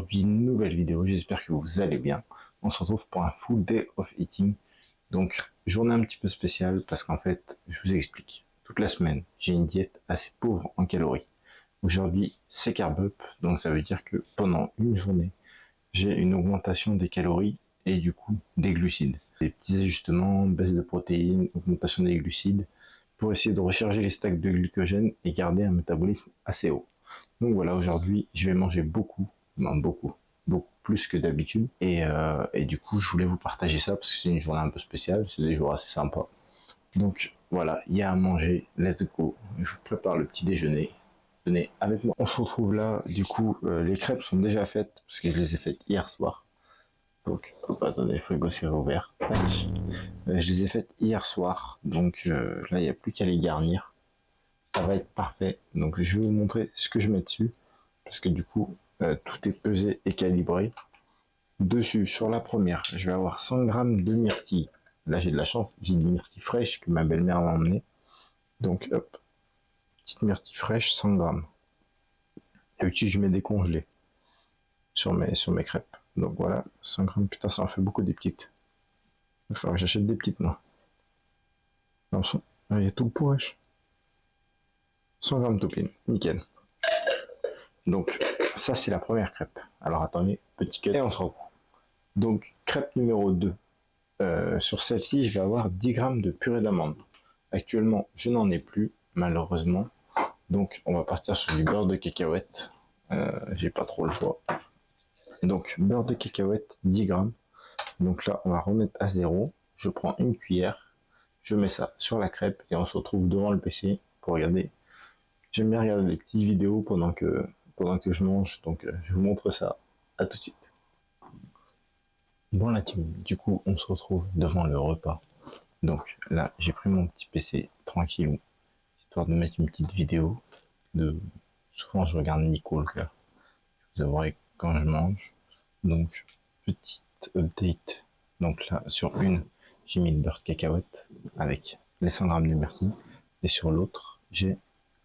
aujourd'hui, nouvelle vidéo, j'espère que vous allez bien. On se retrouve pour un full day of eating. Donc, journée un petit peu spéciale parce qu'en fait, je vous explique. Toute la semaine, j'ai une diète assez pauvre en calories. Aujourd'hui, c'est carb up, donc ça veut dire que pendant une journée, j'ai une augmentation des calories et du coup des glucides. Des petits ajustements, baisse de protéines, augmentation des glucides, pour essayer de recharger les stocks de glycogène et garder un métabolisme assez haut. Donc voilà, aujourd'hui, je vais manger beaucoup plus que d'habitude. Et du coup, je voulais vous partager ça parce que c'est une journée un peu spéciale, c'est des jours assez sympas. Donc voilà, il y a à manger, let's go. Je vous prépare le petit déjeuner. Venez avec moi. On se retrouve là, du coup, les crêpes sont déjà faites parce que je les ai faites hier soir. Donc, hop, attendez, le frigo s'est rouvert. Je les ai faites hier soir, donc là, il n'y a plus qu'à les garnir. Ça va être parfait. Donc je vais vous montrer ce que je mets dessus parce que du coup tout est pesé et calibré. Dessus, sur la première, je vais avoir 100 grammes de myrtille. Là j'ai de la chance, j'ai des myrtilles fraîches que ma belle-mère m'a emmené. Donc hop, petite myrtille fraîche, 100 grammes. D'habitude je mets des congelés sur mes crêpes. Donc voilà, 100 grammes, putain ça en fait beaucoup des petites. Il va falloir que j'achète des petites moi. Il y a tout le pot, 100 grammes tout pile, nickel. Donc ça c'est la première crêpe. Alors attendez, petit cut et on se reprend. Donc crêpe numéro 2. Sur celle-ci je vais avoir 10 grammes de purée d'amande. Actuellement je n'en ai plus malheureusement. Donc on va partir sur du beurre de cacahuète. J'ai pas trop le choix. Donc beurre de cacahuète 10 grammes. Donc là on va remettre à zéro. Je prends une cuillère. Je mets ça sur la crêpe et on se retrouve devant le PC pour regarder. J'aime bien regarder des petites vidéos pendant que je mange, donc je vous montre ça. À tout de suite. Bon la team, du coup on se retrouve devant le repas. Donc là j'ai pris mon petit PC tranquillou, histoire de mettre une petite vidéo. Souvent je regarde Nico le cœur, vous avouerez quand je mange. Donc petite update. Donc là sur une j'ai mis le beurre de cacahuète avec les 100 grammes de myrtille. Et sur l'autre j'ai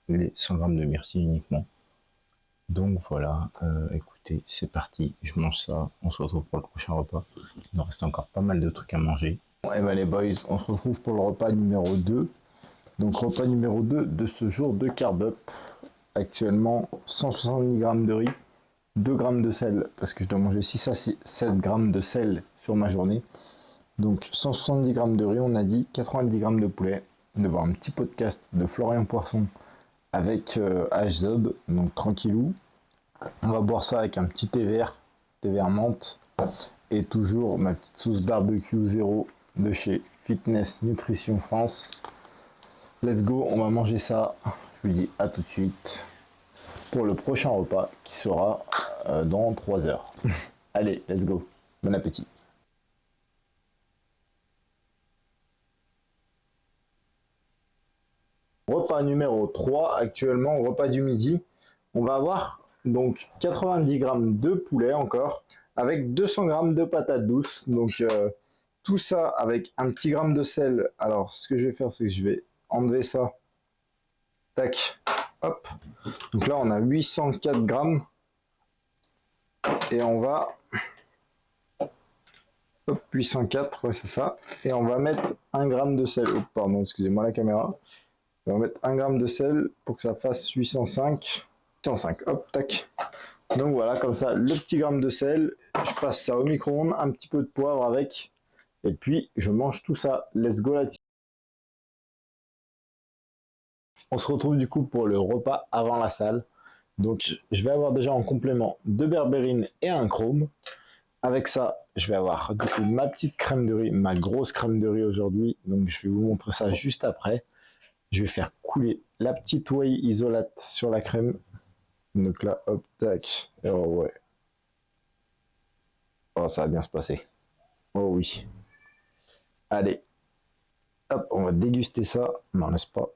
les 100 grammes de myrtille uniquement. Donc voilà, écoutez, c'est parti, je mange ça, on se retrouve pour le prochain repas. Il nous reste encore pas mal de trucs à manger. Bon, et ben les boys, on se retrouve pour le repas numéro 2. Donc repas numéro 2 de ce jour de carb up. Actuellement 170 grammes de riz, 2 grammes de sel, parce que je dois manger 6 à 7 grammes de sel sur ma journée. Donc 170 grammes de riz, on a dit, 90 grammes de poulet. Devant un petit podcast de Florian Poisson avec HZOB, donc tranquillou. On va boire ça avec un petit thé vert menthe, et toujours ma petite sauce barbecue zéro de chez Fitness Nutrition France. Let's go, on va manger ça. Je vous dis à tout de suite pour le prochain repas qui sera dans 3 heures. Allez, let's go, bon appétit. Repas numéro 3 actuellement, repas du midi. On va avoir donc 90 grammes de poulet encore, avec 200 grammes de patates douces. Donc tout ça avec un petit gramme de sel. Alors ce que je vais faire, c'est que je vais enlever ça. Tac, hop. Donc là on a 804 grammes. Et on va... Hop, 804, ouais c'est ça. Et on va mettre 1 gramme de sel. Oh, pardon, excusez-moi la caméra. On va mettre 1 gramme de sel pour que ça fasse 805. 805, hop, tac. Donc voilà, comme ça, le petit gramme de sel, je passe ça au micro-ondes, un petit peu de poivre avec, et puis je mange tout ça. Let's go la team. On se retrouve du coup pour le repas avant la salle. Donc je vais avoir déjà en complément 2 berbérines et un chrome. Avec ça, je vais avoir du coup ma petite crème de riz, ma grosse crème de riz aujourd'hui. Donc je vais vous montrer ça juste après. Je vais faire couler la petite whey isolate sur la crème. Donc là, hop, tac. Oh ouais. Oh, ça va bien se passer. Oh oui. Allez. Hop, on va déguster ça. Non, n'est-ce pas?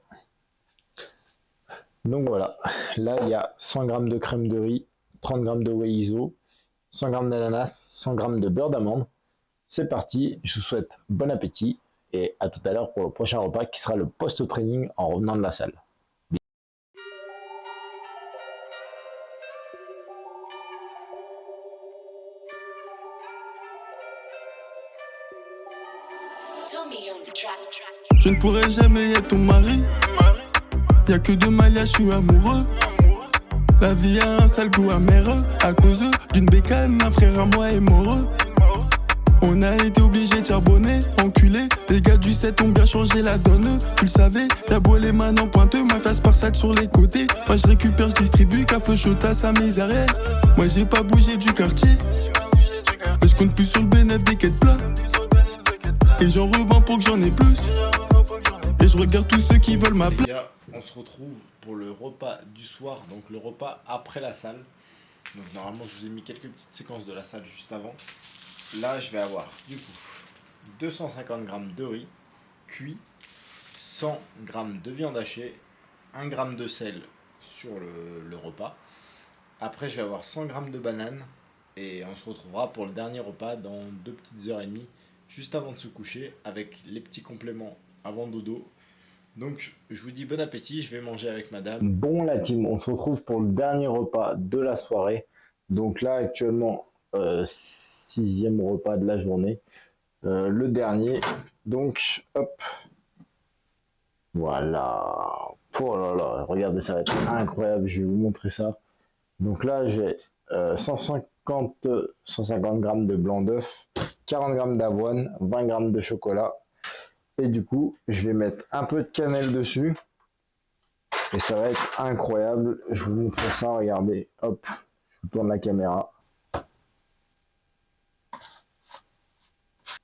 Donc voilà. Là, il y a 100 g de crème de riz, 30 g de whey iso, 100 g d'ananas, 100 g de beurre d'amande. C'est parti. Je vous souhaite bon appétit et à tout à l'heure pour le prochain repas qui sera le post-training en revenant de la salle. Je ne pourrai jamais être ton mari. Y'a que de Maya, je suis amoureux. La vie a un sale goût amer. À cause d'une bécane, un frère à moi est mort. On a été obligé de charbonner, enculé. Les gars du 7 ont bien changé la donne. Tu le savais, t'as beau les mains en pointeux, ma face par sac sur les côtés. Moi je récupère, je distribue, café chaud à sa misère. Moi j'ai pas bougé du quartier. Mais je compte plus sur le bénéfice des quêtes plats. Et j'en revends pour que j'en ai plus. Et je regarde tous ceux qui veulent ma place. Les gars, on se retrouve pour le repas du soir, donc le repas après la salle. Donc normalement je vous ai mis quelques petites séquences de la salle juste avant. Là je vais avoir du coup 250 g de riz cuit, 100 g de viande hachée, 1 g de sel sur le repas. Après je vais avoir 100 g de bananes et on se retrouvera pour le dernier repas dans 2 petites heures et demie, juste avant de se coucher, avec les petits compléments avant dodo. Donc je vous dis bon appétit, je vais manger avec madame. Bon la team, on se retrouve pour le dernier repas de la soirée. Donc là actuellement 6e repas de la journée, le dernier. Donc hop, voilà. Oh là là, regardez, ça va être incroyable, je vais vous montrer ça. Donc là j'ai 150 g de blanc d'œuf, 40 g d'avoine, 20 g de chocolat. Et du coup, je vais mettre un peu de cannelle dessus. Et ça va être incroyable. Je vous montre ça, regardez. Hop, je vous tourne la caméra.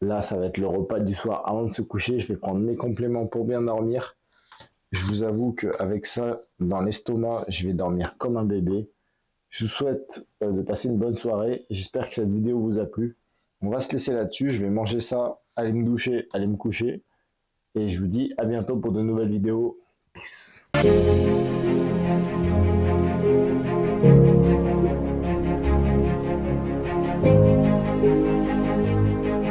Là, ça va être le repas du soir avant de se coucher. Je vais prendre mes compléments pour bien dormir. Je vous avoue qu'avec ça dans l'estomac, je vais dormir comme un bébé. Je vous souhaite de passer une bonne soirée. J'espère que cette vidéo vous a plu. On va se laisser là-dessus. Je vais manger ça, aller me doucher, aller me coucher. Et je vous dis à bientôt pour de nouvelles vidéos. Peace.